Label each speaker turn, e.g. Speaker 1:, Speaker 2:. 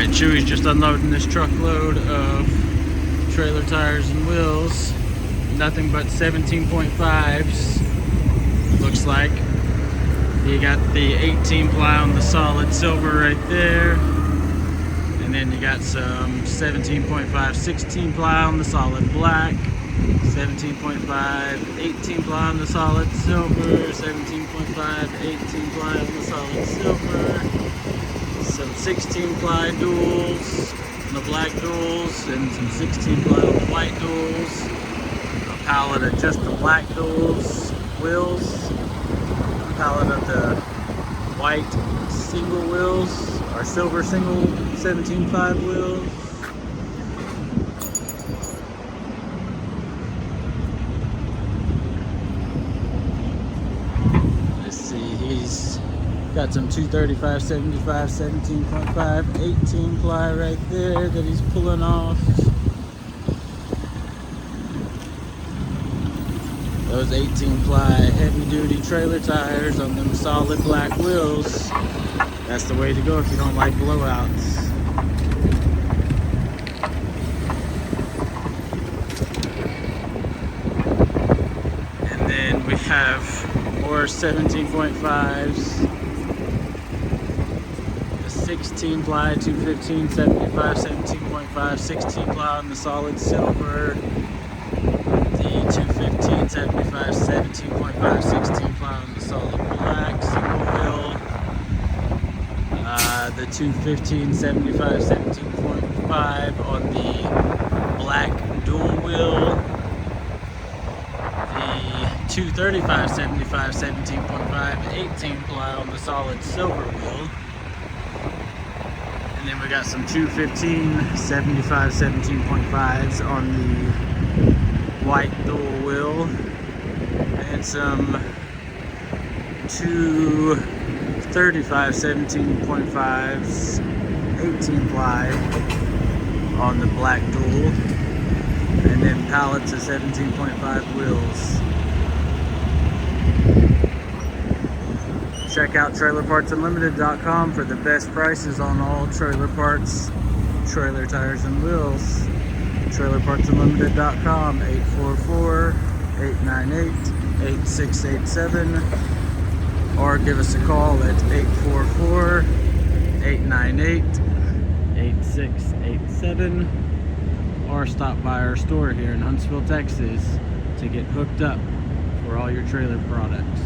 Speaker 1: Alright, Chewy's just unloading this truckload of trailer tires and wheels. Nothing but 17.5s, looks like. You got the 18 ply on the solid silver right there. And then you got some 17.5, 16 ply on the solid black. 17.5, 18 ply on the solid silver. 17.5, 18 ply on the solid silver. Some 16 ply duals on the black duals, and some 16 ply on the white duals. A pallet of just the black duals wheels. A pallet of the white single wheels, or silver single 17.5 wheels. Let's see, he's got some 235, 75, 17.5, 18 ply right there that he's pulling off. Those 18 ply heavy duty trailer tires on them solid black wheels. That's the way to go if you don't like blowouts. And then we have more 17.5s. 16 ply, 215, 75, 17.5, 16 ply on the solid silver. The 215, 75, 17.5, 16 ply on the solid black single wheel. The 215, 75, 17.5 on the black dual wheel. The 235, 75, 17.5, 18 ply on the solid silver wheel. And then we got some 215, 75, 17.5s on the white dual wheel. And some 235, 17.5s, 18 ply on the black dual. And then pallets of 17.5 wheels. Check out TrailerPartsUnlimited.com for the best prices on all trailer parts, trailer tires, and wheels. TrailerPartsUnlimited.com, 844-898-8687, or give us a call at 844-898-8687, or stop by our store here in Huntsville, Texas to get hooked up for all your trailer products.